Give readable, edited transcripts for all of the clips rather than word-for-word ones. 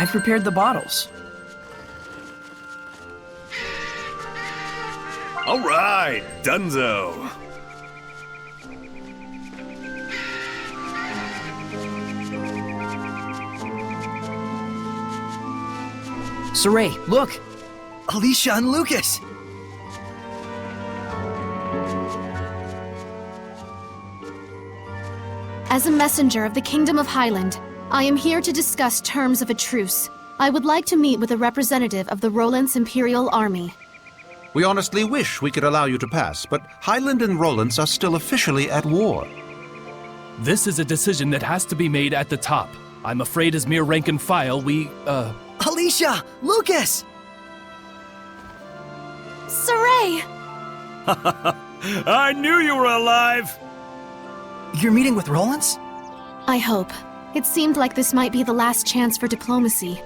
I've prepared the bottles. All right, Dunzo. Saray, look! Alicia and Lucas! As a messenger of the Kingdom of Highland, I am here to discuss terms of a truce. I would like to meet with a representative of the Roland's Imperial Army. We honestly wish we could allow you to pass, but Highland and Roland's are still officially at war. This is a decision that has to be made at the top. I'm afraid as mere rank and file, Alicia! Lucas! Saray! I knew you were alive! You're meeting with Rollins? I hope. It seemed like this might be the last chance for diplomacy.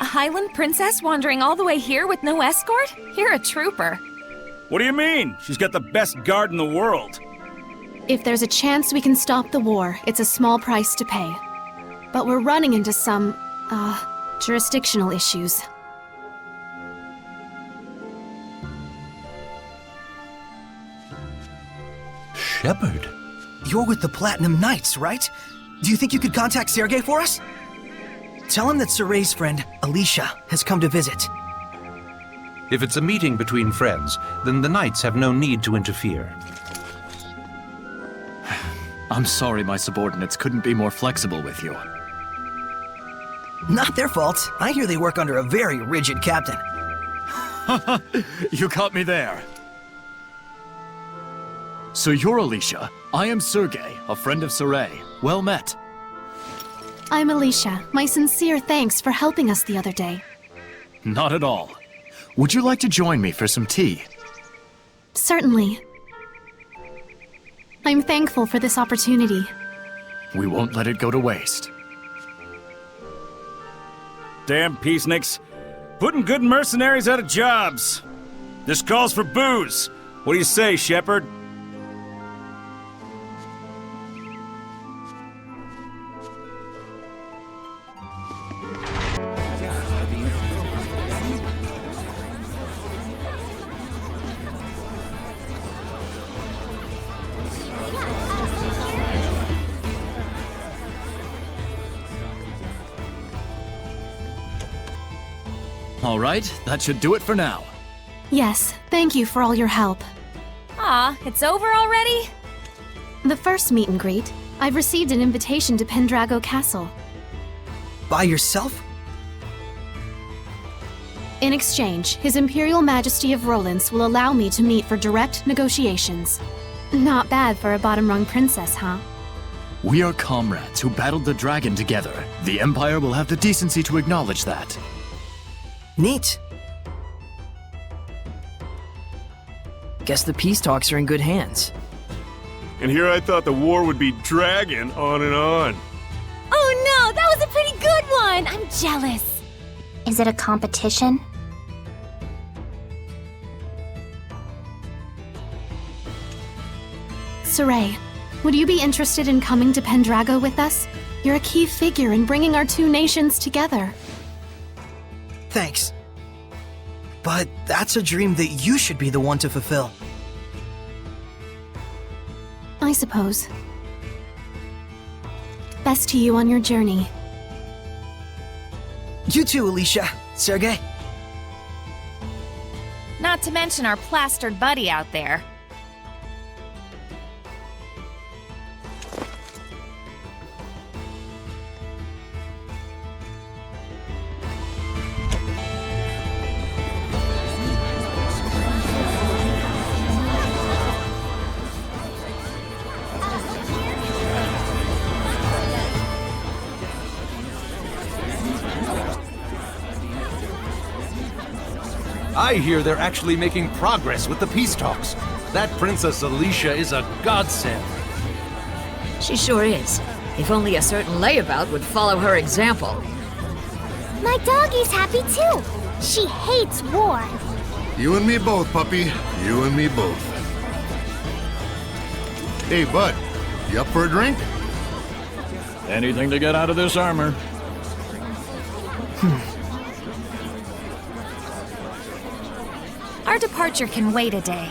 A Highland princess wandering all the way here with no escort? You're a trooper. What do you mean? She's got the best guard in the world. If there's a chance we can stop the war, it's a small price to pay. But we're running into some, jurisdictional issues. Shepard? You're with the Platinum Knights, right? Do you think you could contact Sergei for us? Tell him that Saray's friend, Alicia, has come to visit. If it's a meeting between friends, then the Knights have no need to interfere. I'm sorry my subordinates couldn't be more flexible with you. Not their fault. I hear they work under a very rigid captain. You caught me there. So you're Alicia. I am Sergei, a friend of Saray. Well met. I'm Alicia. My sincere thanks for helping us the other day. Not at all. Would you like to join me for some tea? Certainly. I'm thankful for this opportunity. We won't let it go to waste. Damn peaceniks. Putting good mercenaries out of jobs. This calls for booze. What do you say, Shepard? All right, that should do it for now. Yes, thank you for all your help. Aw, it's over already? The first meet and greet, I've received an invitation to Pendrago Castle. By yourself? In exchange, His Imperial Majesty of Roland's will allow me to meet for direct negotiations. Not bad for a bottom-rung princess, huh? We are comrades who battled the dragon together. The Empire will have the decency to acknowledge that. Neat. Guess the peace talks are in good hands. And here I thought the war would be dragging on and on. Oh no, that was a pretty good one! I'm jealous. Is it a competition? Saray, would you be interested in coming to Pendrago with us? You're a key figure in bringing our two nations together. Thanks. But that's a dream that you should be the one to fulfill. I suppose. Best to you on your journey. You too, Alicia. Sergei. Not to mention our plastered buddy out there. I hear they're actually making progress with the peace talks. That Princess Alicia is a godsend. She sure is. If only a certain layabout would follow her example. My doggie's happy too. She hates war. You and me both, puppy. You and me both. Hey, bud. You up for a drink? Anything to get out of this armor. Our departure can wait a day.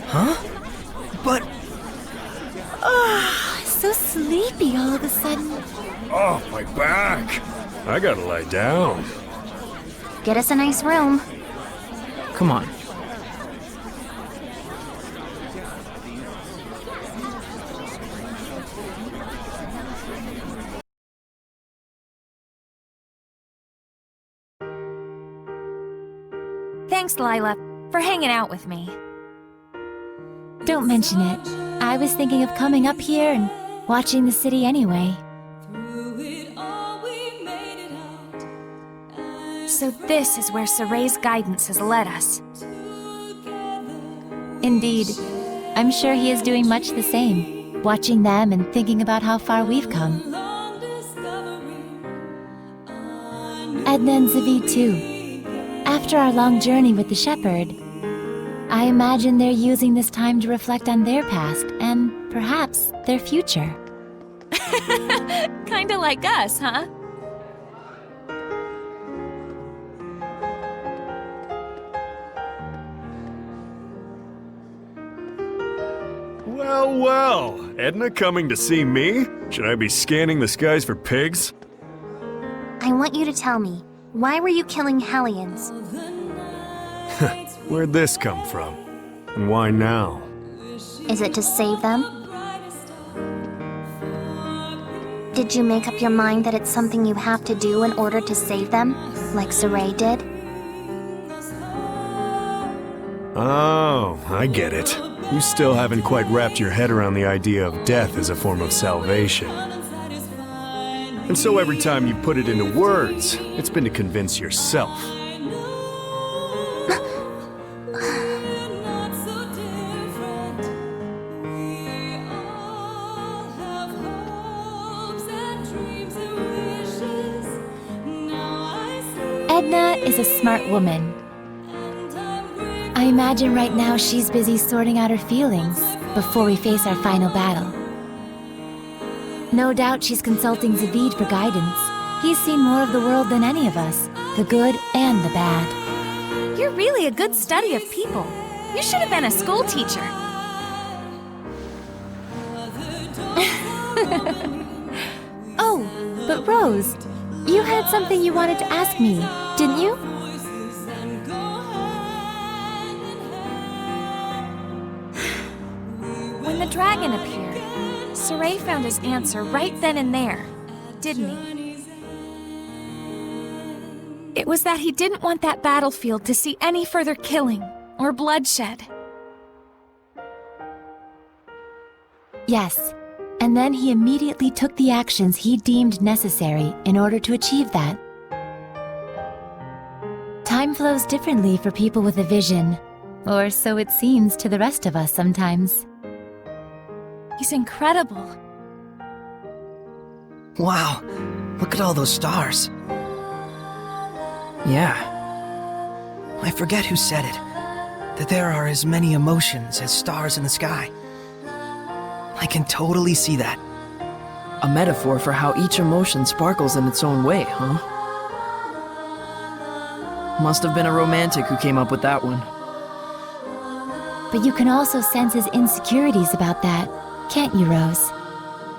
Huh? But... So sleepy all of a sudden. Oh, my back. I gotta lie down. Get us a nice room. Come on. Thanks, Lila, for hanging out with me. Don't mention it. I was thinking of coming up here and watching the city anyway. So this is where Soray's guidance has led us. Indeed. I'm sure he is doing much the same, watching them and thinking about how far we've come. Edna and Zavid too. After our long journey with the shepherd, I imagine they're using this time to reflect on their past and perhaps their future. Kinda like us, huh? Well, well. Edna coming to see me? Should I be scanning the skies for pigs? I want you to tell me, why were you killing Hellions? Where'd this come from? And why now? Is it to save them? Did you make up your mind that it's something you have to do in order to save them, like Soray did? Oh, I get it. You still haven't quite wrapped your head around the idea of death as a form of salvation. And so every time you put it into words, it's been to convince yourself. Edna is a smart woman. I imagine right now she's busy sorting out her feelings before we face our final battle. No doubt she's consulting Zavid for guidance. He's seen more of the world than any of us, the good and the bad. You're really a good study of people. You should have been a school teacher. Oh, but Rose, you had something you wanted to ask me, didn't you? When the dragon appeared, Soray found his answer right then and there, didn't he? It was that he didn't want that battlefield to see any further killing or bloodshed. Yes, and then he immediately took the actions he deemed necessary in order to achieve that. Time flows differently for people with a vision, or so it seems to the rest of us sometimes. He's incredible. Wow, look at all those stars. Yeah. I forget who said it, that there are as many emotions as stars in the sky. I can totally see that. A metaphor for how each emotion sparkles in its own way, huh? Must have been a romantic who came up with that one. But you can also sense his insecurities about that, can't you, Rose?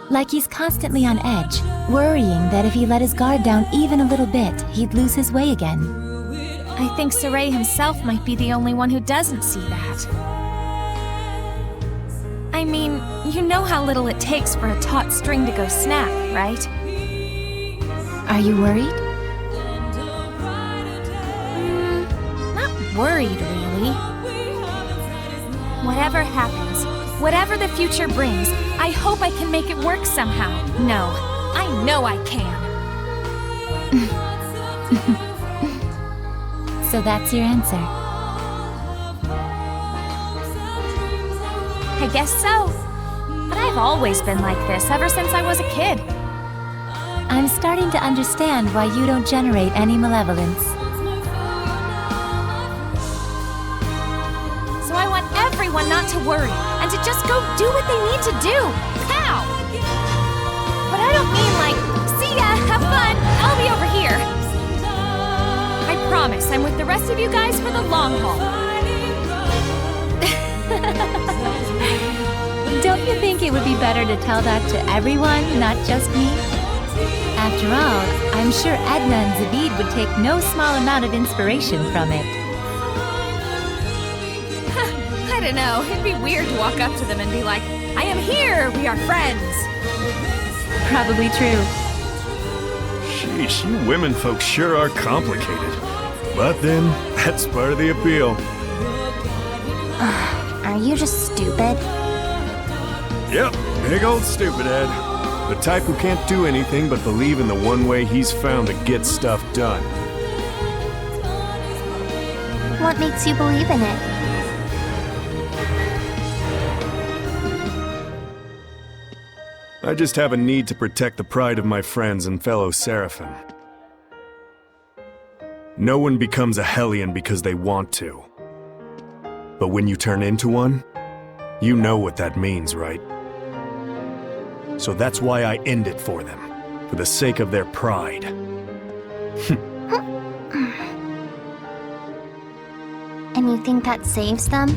Like he's constantly on edge, worrying that if he let his guard down even a little bit, he'd lose his way again. I think Soray himself might be the only one who doesn't see that. I mean, you know how little it takes for a taut string to go snap, right? Are you worried? Not worried, really. Whatever happens, whatever the future brings, I hope I can make it work somehow. No, I know I can. So that's your answer. I guess so. But I've always been like this ever since I was a kid. I'm starting to understand why you don't generate any malevolence. So I want everyone not to worry and to just go do what they need to do. Pow! But I don't mean like, see ya, have fun, I'll be over here. I'm with the rest of you guys for the long haul. Don't you think it would be better to tell that to everyone, not just me? After all, I'm sure Edna and Zavid would take no small amount of inspiration from it. I don't know, it'd be weird to walk up to them and be like, I am here, we are friends. Probably true. Sheesh, you women folks sure are complicated. But then, that's part of the appeal. Are you just stupid? Yep, big old stupid head. The type who can't do anything but believe in the one way he's found to get stuff done. What makes you believe in it? I just have a need to protect the pride of my friends and fellow Seraphim. No one becomes a Hellion because they want to. But when you turn into one, you know what that means, right? So that's why I end it for them, for the sake of their pride. And you think that saves them?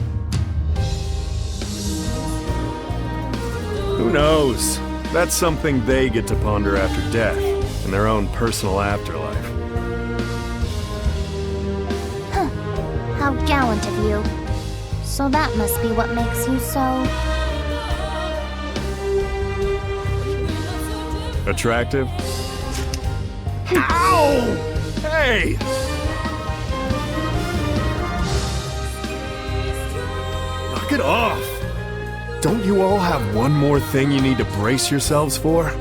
Who knows? That's something they get to ponder after death, in their own personal afterlife. How gallant of you. So that must be what makes you so... Attractive? Ow! Hey! Knock it off! Don't you all have one more thing you need to brace yourselves for?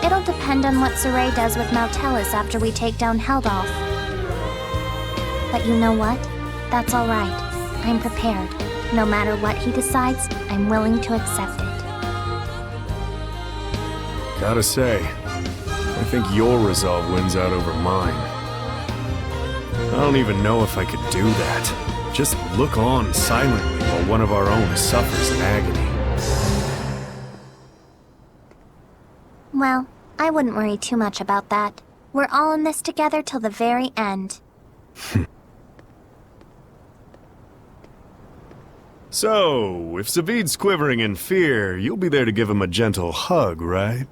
It'll depend on what Saray does with Nautelis after we take down Heldolf. But you know what? That's alright. I'm prepared. No matter what he decides, I'm willing to accept it. Gotta say, I think your resolve wins out over mine. I don't even know if I could do that. Just look on silently while one of our own suffers in agony. Well, I wouldn't worry too much about that. We're all in this together till the very end. So, if Zavid's quivering in fear, you'll be there to give him a gentle hug, right?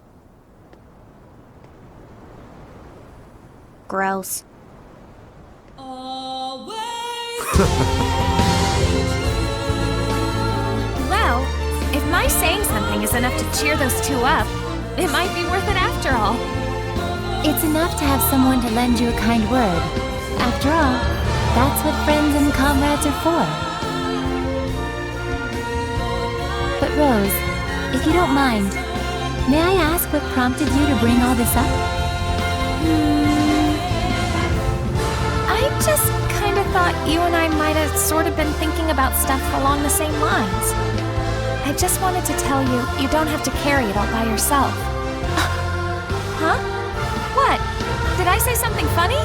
Gross. Well, if my saying something is enough to cheer those two up, it might be worth it after all. It's enough to have someone to lend you a kind word. After all, that's what friends and comrades are for. But Rose, if you don't mind, may I ask what prompted you to bring all this up? I just kind of thought you and I might have sort of been thinking about stuff along the same lines. I just wanted to tell you, you don't have to carry it all by yourself. Huh? What? Did I say something funny?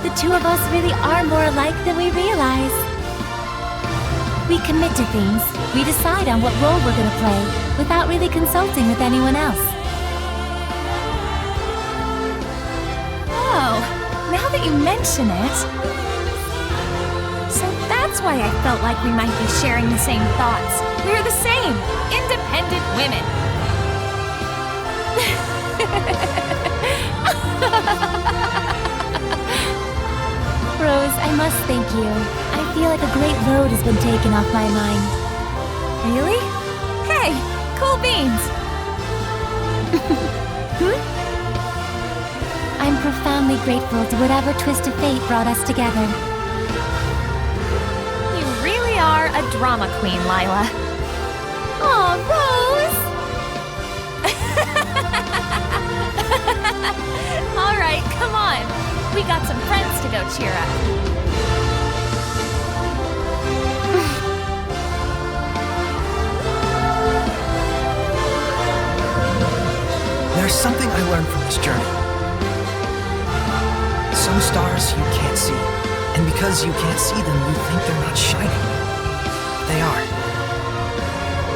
The two of us really are more alike than we realize. We commit to things, we decide on what role we're gonna play, without really consulting with anyone else. Oh, now that you mention it... So that's why I felt like we might be sharing the same thoughts. We're the same, independent women. Rose, I must thank you. I feel like a great load has been taken off my mind. Really? Hey, cool beans! I'm profoundly grateful to whatever twist of fate brought us together. You really are a drama queen, Lila. Aw, Rose! All right, come on. We got some friends to go cheer up. There's something I learned from this journey. Some stars you can't see, and because you can't see them, you think they're not shining. They are.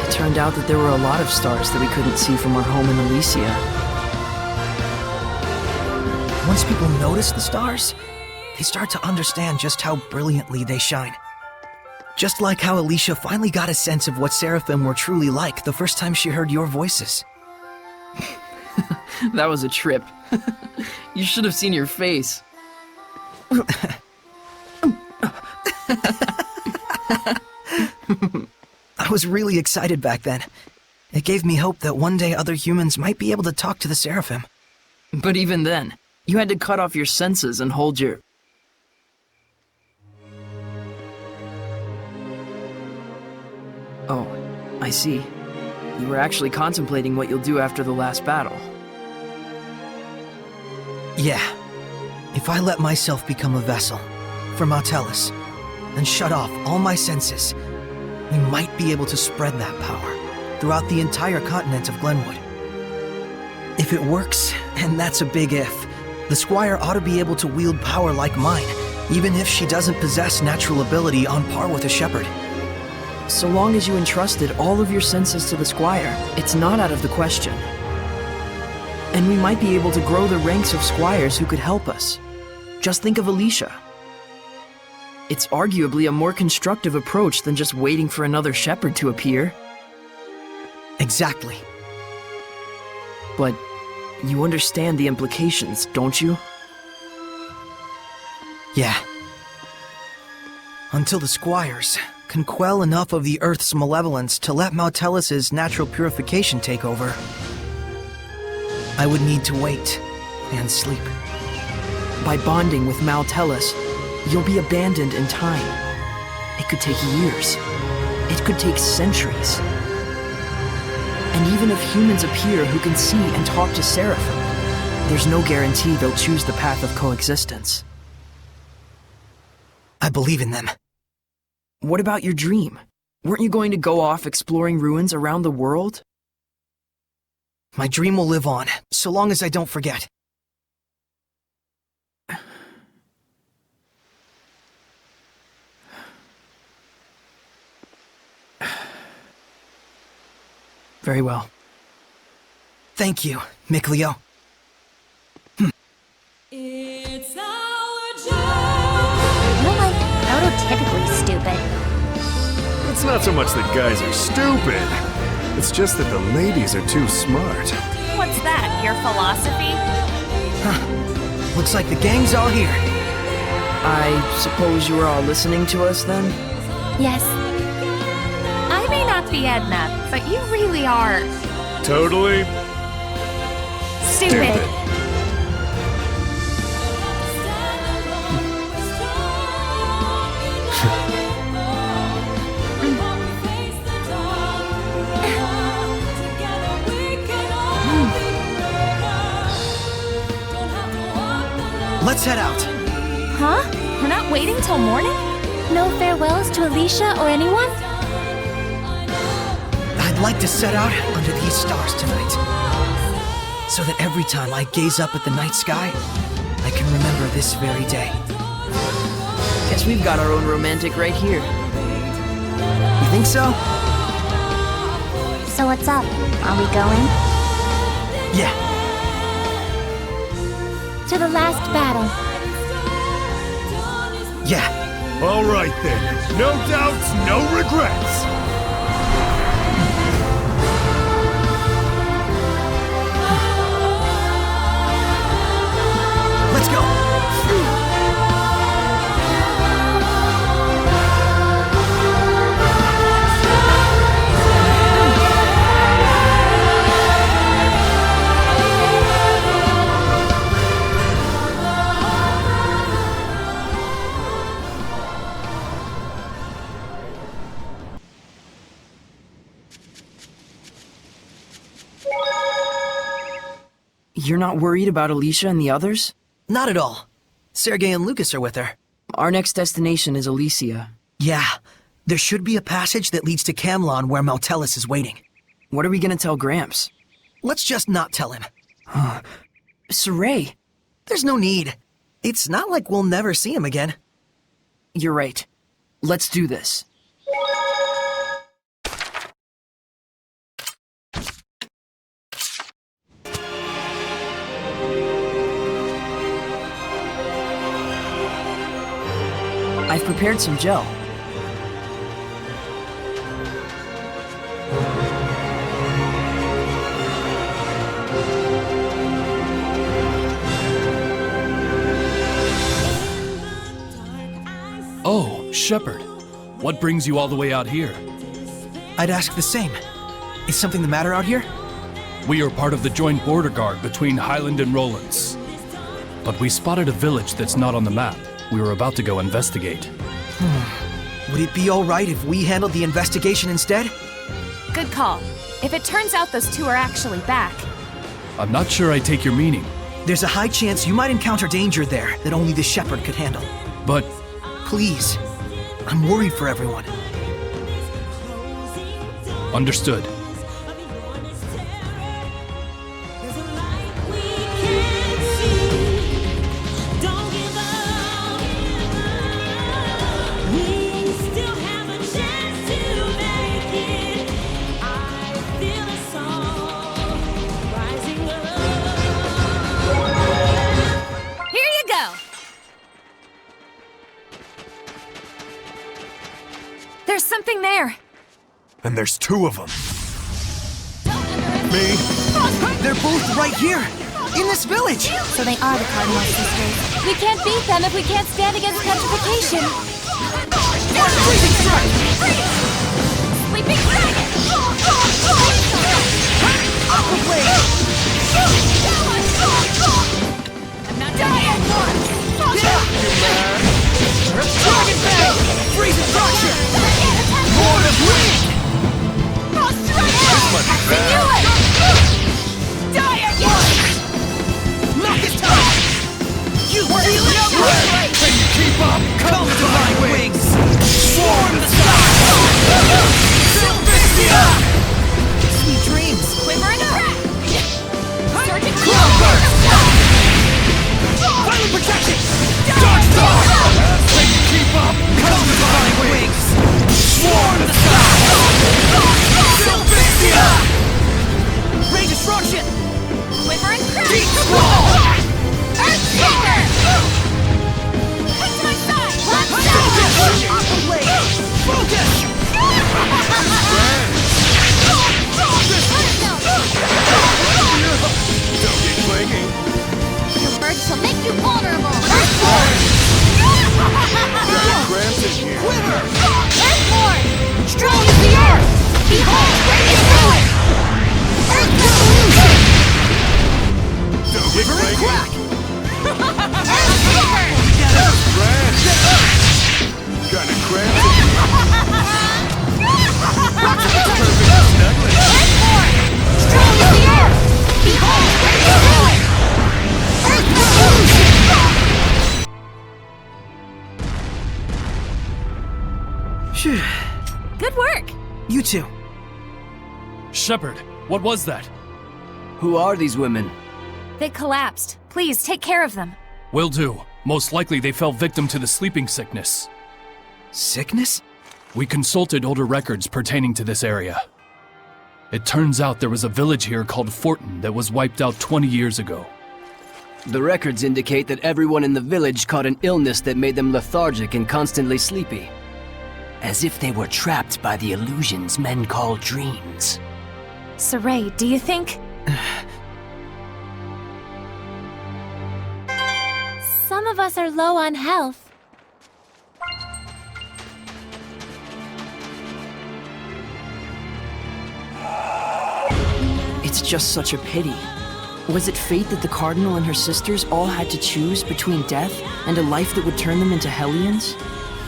It turned out that there were a lot of stars that we couldn't see from our home in Elysia. Once people notice the stars, they start to understand just how brilliantly they shine. Just like how Alicia finally got a sense of what Seraphim were truly like the first time she heard your voices. That was a trip. You should have seen your face. I was really excited back then. It gave me hope that one day other humans might be able to talk to the Seraphim. But even then, you had to cut off your senses and hold your... Oh, I see. You were actually contemplating what you'll do after the last battle. Yeah. If I let myself become a vessel for Martellus and shut off all my senses, we might be able to spread that power throughout the entire continent of Glenwood. If it works, and that's a big if, the Squire ought to be able to wield power like mine, even if she doesn't possess natural ability on par with a shepherd. So long as you entrusted all of your senses to the Squire, it's not out of the question. And we might be able to grow the ranks of squires who could help us. Just think of Alicia. It's arguably a more constructive approach than just waiting for another shepherd to appear. Exactly. But you understand the implications, don't you? Yeah. Until the squires can quell enough of the Earth's malevolence to let Mautellus's natural purification take over, I would need to wait and sleep. By bonding with Maltellus, you'll be abandoned in time. It could take years. It could take centuries. And even if humans appear who can see and talk to Seraphim, there's no guarantee they'll choose the path of coexistence. I believe in them. What about your dream? Weren't you going to go off exploring ruins around the world? My dream will live on, so long as I don't forget. Very well. Thank you, Mikleo. It's our job. You're like prototypically stupid. It's not so much that guys are stupid. It's just that the ladies are too smart. What's that, your philosophy? Huh. Looks like the gang's all here. I suppose you were all listening to us then? Yes. I may not be Edna, but you really are... Totally... stupid. Let's head out. Huh? We're not waiting till morning? No farewells to Alicia or anyone? I'd like to set out under these stars tonight, so that every time I gaze up at the night sky, I can remember this very day. Guess we've got our own romantic right here. You think so? So what's up? Are we going? Yeah. To the last battle. Yeah. All right then. No doubts, no regrets. Let's go. You're not worried about Alicia and the others? Not at all. Sergei and Lucas are with her. Our next destination is Elysia. Yeah. There should be a passage that leads to Camlon where Maltellus is waiting. What are we gonna tell Gramps? Let's just not tell him. Saray! There's no need. It's not like we'll never see him again. You're right. Let's do this. prepared some gel. Oh, Shepard. What brings you all the way out here? I'd ask the same. Is something the matter out here? We are part of the joint border guard between Highland and Rollins. But we spotted a village that's not on the map. We were about to go investigate. Would it be alright if we handled the investigation instead? Good call. If it turns out those two are actually back. I'm not sure I take your meaning. There's a high chance you might encounter danger there that only the Shepherd could handle. But Please. I'm worried for everyone. understood. Here you go! There's something there. And there's two of them. Me? They're both right here! In this village! So they are the Cardinal Sisters. We can't beat them if we can't stand against petrification. Freezing strike! Sleeping dragon! Aqua blade! I'm not done yet! Dragon bang! Freezing fracture! Lord of wind! Die again! Not this time! You feel it? Can you keep up? Come, divine wings! Swarm the sky! Zestiria! Sweet dreams! Quiver and crack! Surging Cloudburst! Violent protection! Dark Star! Can you keep up? Come, divine wings! Swarm the sky! Zestiria! Ray destruction! Quiver and crack! Deep scroll! Earthshaker! Come to my side! Focus! Aqua blade! Focus! Don't be clingy. Your bird shall make you vulnerable! Cramps in here. Quiver! Earthborn! Strong as the earth! Behold, radiant power! Earth revolution! Don't be Quiver and clingy. crack! Earthshaker! Kinda cramps in here. Earthborn! Strong as the earth! Behold, radiant power! Earth revolution! Phew. Good work! You two. Shepard, what was that? Who are these women? They collapsed. Please, take care of them. Will do. Most likely they fell victim to the sleeping sickness. Sickness? We consulted older records pertaining to this area. It turns out there was a village here called Fortin that was wiped out 20 years ago. The records indicate that everyone in the village caught an illness that made them lethargic and constantly sleepy. As if they were trapped by the illusions men call dreams. Saray, do you think... Some of us are low on health. It's just such a pity. Was it fate that the Cardinal and her sisters all had to choose between death and a life that would turn them into Hellions?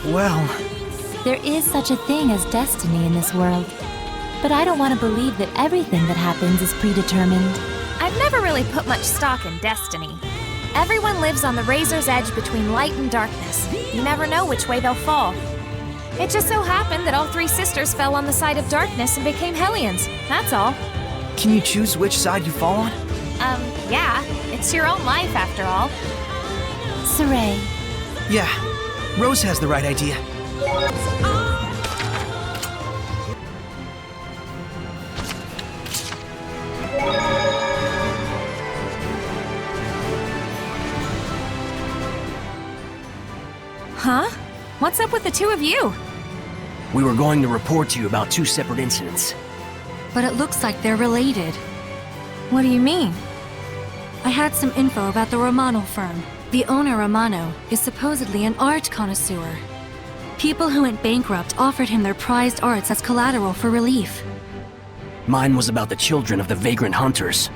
Well, There is such a thing as destiny in this world. But I don't want to believe that everything that happens is predetermined. I've never really put much stock in destiny. Everyone lives on the razor's edge between light and darkness. You never know which way they'll fall. It just so happened that all three sisters fell on the side of darkness and became Hellions. That's all. can you choose which side you fall on? Yeah. It's your own life, after all. Saray, Yeah, Rose has the right idea. Huh? What's up with the two of you? We were going to report to you about two separate incidents. But it looks like they're related. What do you mean? I had some info about the Romano firm. The owner, Romano, is supposedly an art connoisseur. People who went bankrupt offered him their prized arts as collateral for relief. Mine was about the children of the vagrant hunters.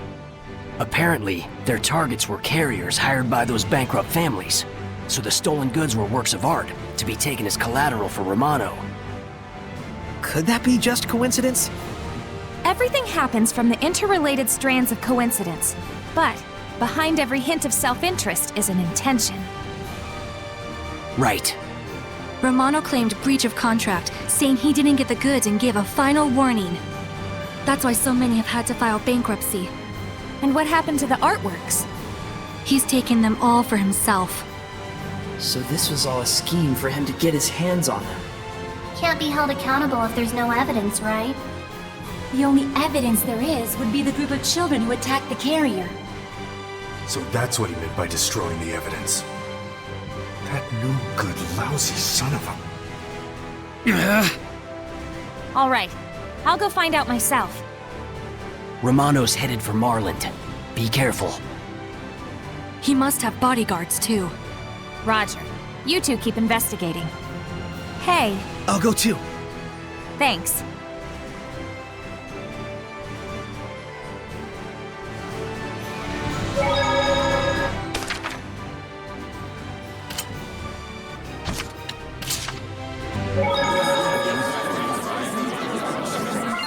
Apparently, their targets were carriers hired by those bankrupt families. So the stolen goods were works of art, to be taken as collateral for Romano. Could that be just coincidence? Everything happens from the interrelated strands of coincidence. But behind every hint of self-interest is an intention. Right. Romano claimed breach of contract, saying he didn't get the goods and gave a final warning. That's why so many have had to file bankruptcy. And what happened to the artworks? He's taken them all for himself. So this was all a scheme for him to get his hands on them. Can't be held accountable if there's no evidence, right? The only evidence there is would be the group of children who attacked the carrier. So that's what he meant by destroying the evidence. That no good, lousy son of a... All right, I'll go find out myself. Romano's headed for Marland. Be careful. He must have bodyguards, too. Roger. You two keep investigating. Hey. I'll go too. Thanks.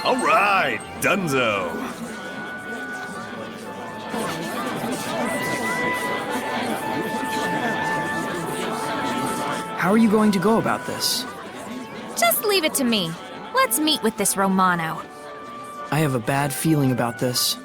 All right, Dunzo. How are you going to go about this? Just leave it to me. Let's meet with this Romano. I have a bad feeling about this.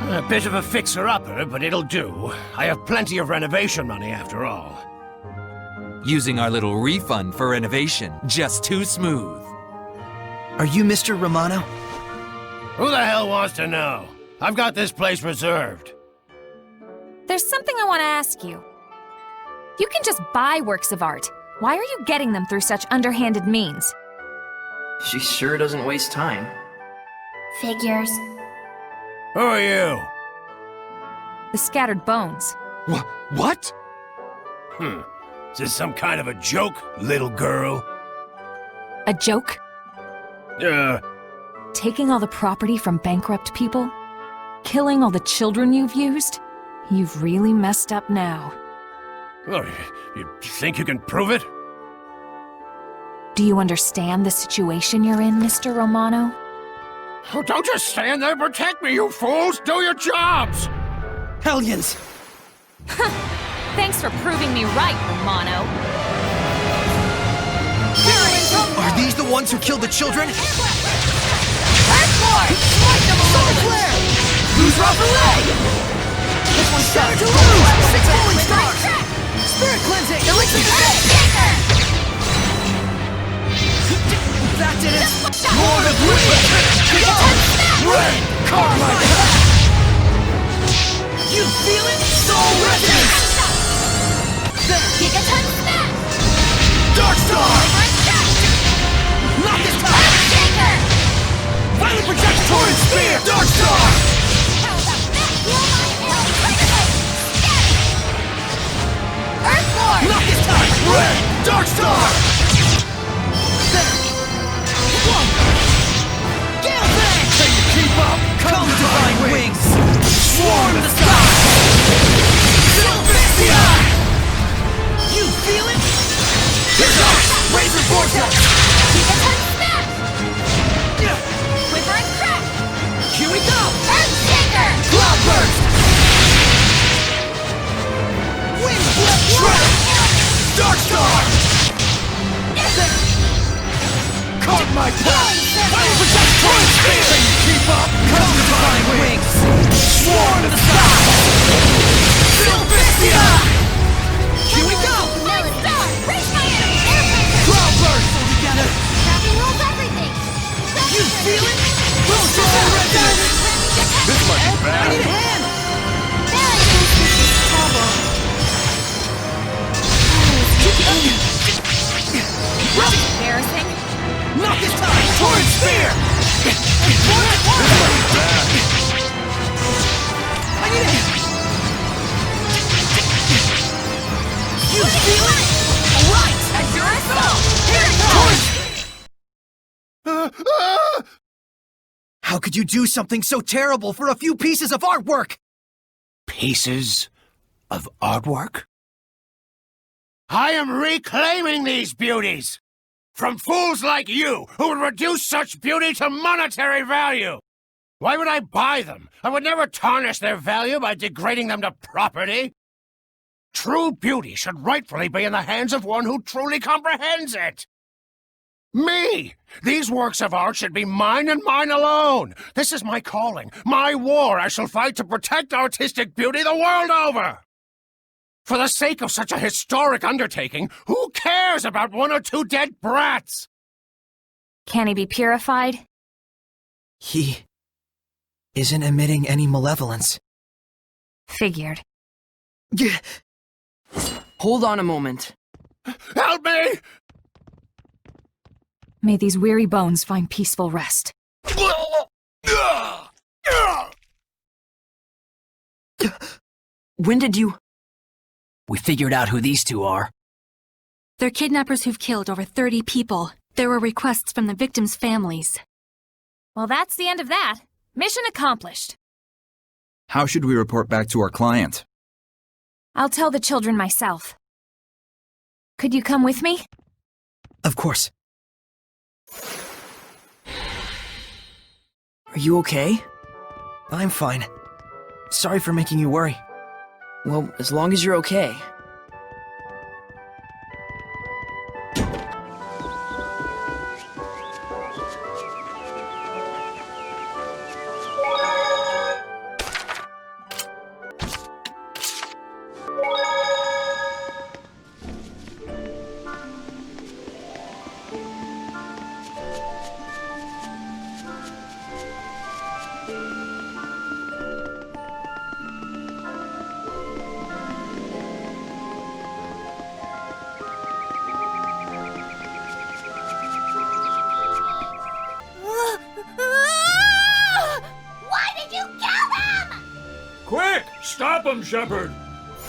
A bit of a fixer-upper, but it'll do. I have plenty of renovation money after all. Using our little refund for renovation, just too smooth. Are you Mr. Romano? Who the hell wants to know? I've got this place reserved. There's something I want to ask you. You can just buy works of art. Why are you getting them through such underhanded means? She sure doesn't waste time. Figures. Who are you? The Scattered Bones. What? Is this some kind of a joke, little girl? A joke? Taking all the property from bankrupt people? Killing all the children you've used? You've really messed up now. Oh, you think you can prove it? Do you understand the situation you're in, Mr. Romano? Oh, don't just stand there and protect me, you fools! Do your jobs! Hellions! Thanks for proving me right, Romano. Are these the ones who killed the children? Who's Raphael? This one's shattered to lose! 6 falling stars! Spirit cleansing! Elixir that did it! Lord of Rain! Carmine! You feel it? Soul resonance! Gigaton Smash! Dark Star! Not this time! Violent Projectory Spear! Dark Star! How could you do something so terrible for a few pieces of artwork? Pieces of artwork? I am reclaiming these beauties from fools like you who would reduce such beauty to monetary value. Why would I buy them? I would never tarnish their value by degrading them to property. True beauty should rightfully be in the hands of one who truly comprehends it. Me! These works of art should be mine and mine alone. This is my calling, my war. I shall fight to protect artistic beauty the world over. For the sake of such a historic undertaking, who cares about one or two dead brats? Can he be purified? He isn't emitting any malevolence. Figured. Hold on a moment. Help me! May these weary bones find peaceful rest. When did you... We figured out who these two are. They're kidnappers who've killed over 30 people. There were requests from the victims' families. Well, that's the end of that. Mission accomplished. How should we report back to our client? I'll tell the children myself. Could you come with me? Of course. Are you okay? I'm fine. Sorry for making you worry. Well, as long as you're okay. Why did you kill them? Quick! Stop him, Shepard!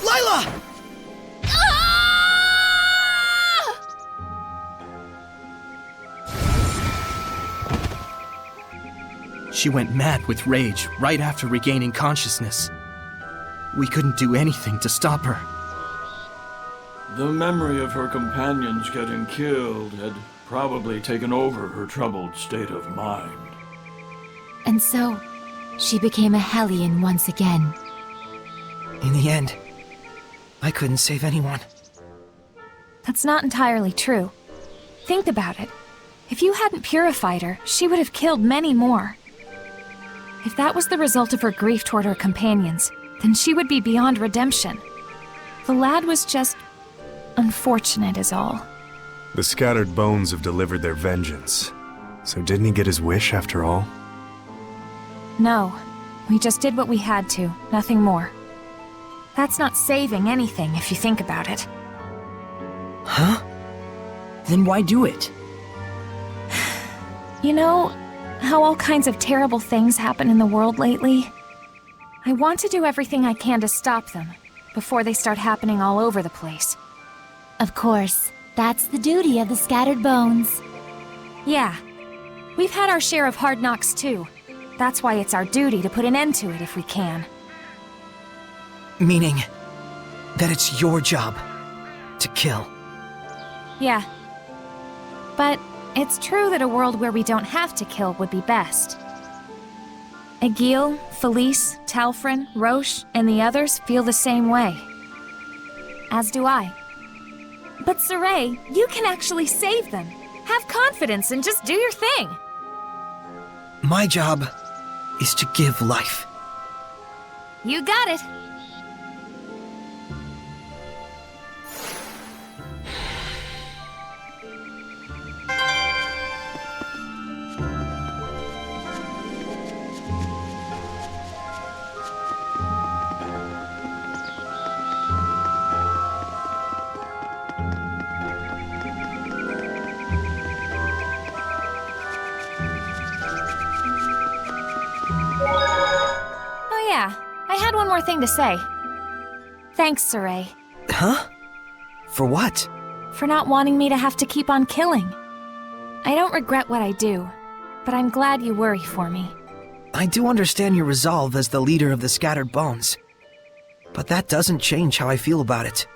Lila! She went mad with rage right after regaining consciousness. We couldn't do anything to stop her. The memory of her companions getting killed had probably taken over her troubled state of mind. And so, she became a Hellion once again. In the end, I couldn't save anyone. That's not entirely true. Think about it. If you hadn't purified her, she would have killed many more. If that was the result of her grief toward her companions, then she would be beyond redemption. The lad was just unfortunate is all. The scattered bones have delivered their vengeance. So didn't he get his wish after all? No, we just did what we had to, nothing more. That's not saving anything if you think about it. Huh? Then why do it? You know how all kinds of terrible things happen in the world lately? I want to do everything I can to stop them, before they start happening all over the place. Of course, that's the duty of the scattered bones. Yeah. We've had our share of hard knocks too. That's why it's our duty to put an end to it if we can. Meaning that it's your job to kill. Yeah. But it's true that a world where we don't have to kill would be best. Egil, Felice, Talfrin, Roche, and the others feel the same way. As do I. But Saray, you can actually save them. Have confidence and just do your thing. My job is to give life. You got it. One more thing to say. Thanks, Saray. Huh? For what? For not wanting me to have to keep on killing. I don't regret what I do, but I'm glad you worry for me. I do understand your resolve as the leader of the Scattered Bones. But that doesn't change how I feel about it.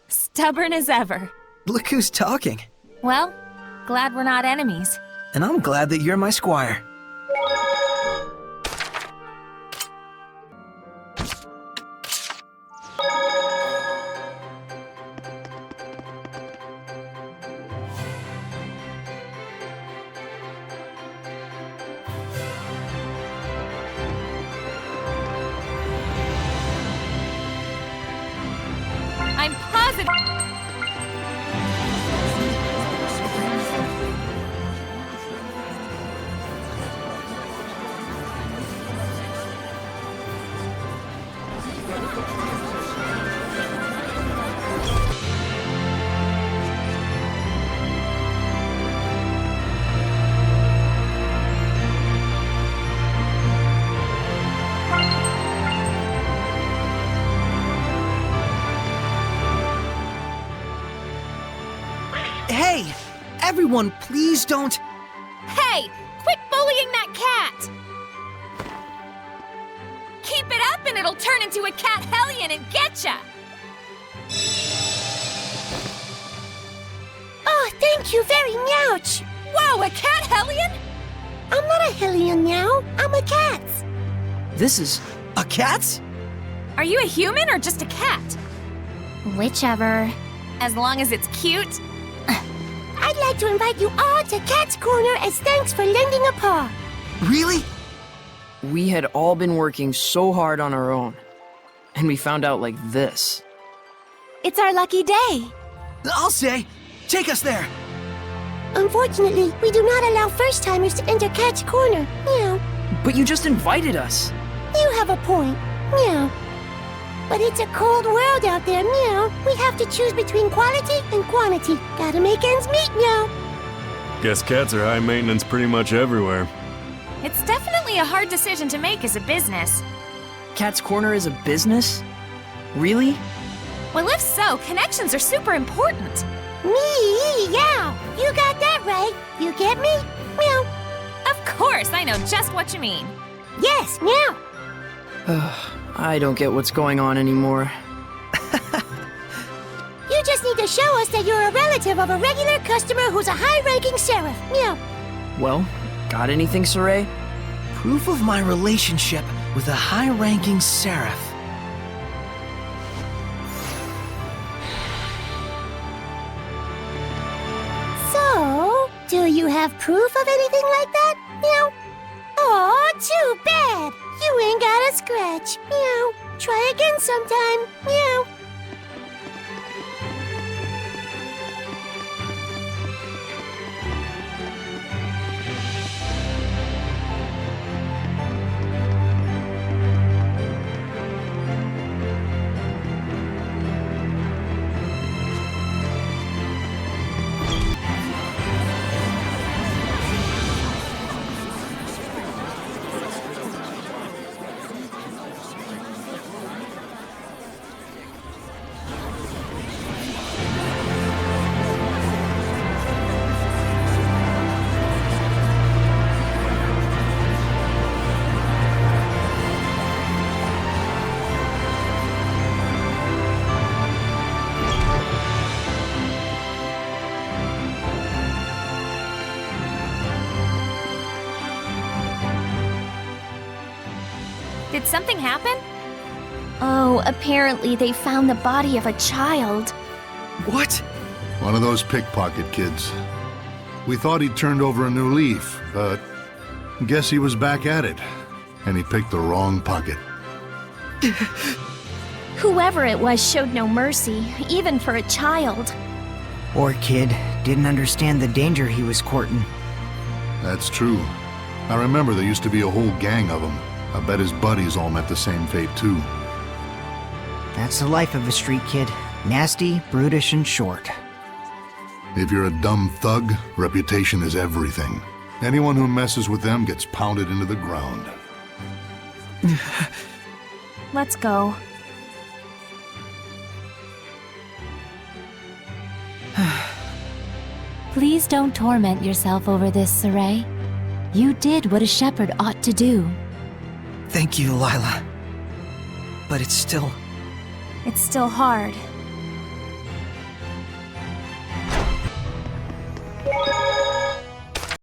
Stubborn as ever. Look who's talking. Well, glad we're not enemies. And I'm glad that you're my squire. I'm positive. Hey! Everyone, please don't... Hey! Quit bullying that cat! Keep it up and it'll turn into a cat hellion and getcha! Oh, thank you very much. Whoa, a cat hellion? I'm not a hellion now. I'm a cat. This is... a cat? Are you a human or just a cat? Whichever. As long as it's cute. I'd like to invite you all to Cat's Corner as thanks for lending a paw. Really? We had all been working so hard on our own, and we found out like this. It's our lucky day. I'll say, take us there. Unfortunately, we do not allow first-timers to enter Cat's Corner. Meow. But you just invited us. You have a point. Meow. But it's a cold world out there, meow. We have to choose between quality and quantity. Gotta make ends meet, meow. Guess cats are high maintenance pretty much everywhere. It's definitely a hard decision to make as a business. Cat's Corner is a business? Really? Well, if so, connections are super important. Me, yeah. You got that right. You get me? Meow. Of course, I know just what you mean. Yes, meow. I don't get what's going on anymore. You just need to show us that you're a relative of a regular customer who's a high-ranking sheriff. Meow. Well, got anything, Saray? Proof of my relationship with a high-ranking seraph. So, do you have proof of anything like that? Meow. Aw, too bad. You ain't got a scratch. Meow. Try again sometime. Meow. Did something happen? Oh, apparently they found the body of a child. What? One of those pickpocket kids. We thought he'd turned over a new leaf, but guess he was back at it. And he picked the wrong pocket. Whoever it was showed no mercy, even for a child. Poor kid didn't understand the danger he was courting. That's true. I remember there used to be a whole gang of them. I bet his buddies all met the same fate, too. That's the life of a street kid. Nasty, brutish, and short. If you're a dumb thug, reputation is everything. Anyone who messes with them gets pounded into the ground. Let's go. Please don't torment yourself over this, Saray. You did what a shepherd ought to do. Thank you, Lila. But it's still... It's still hard.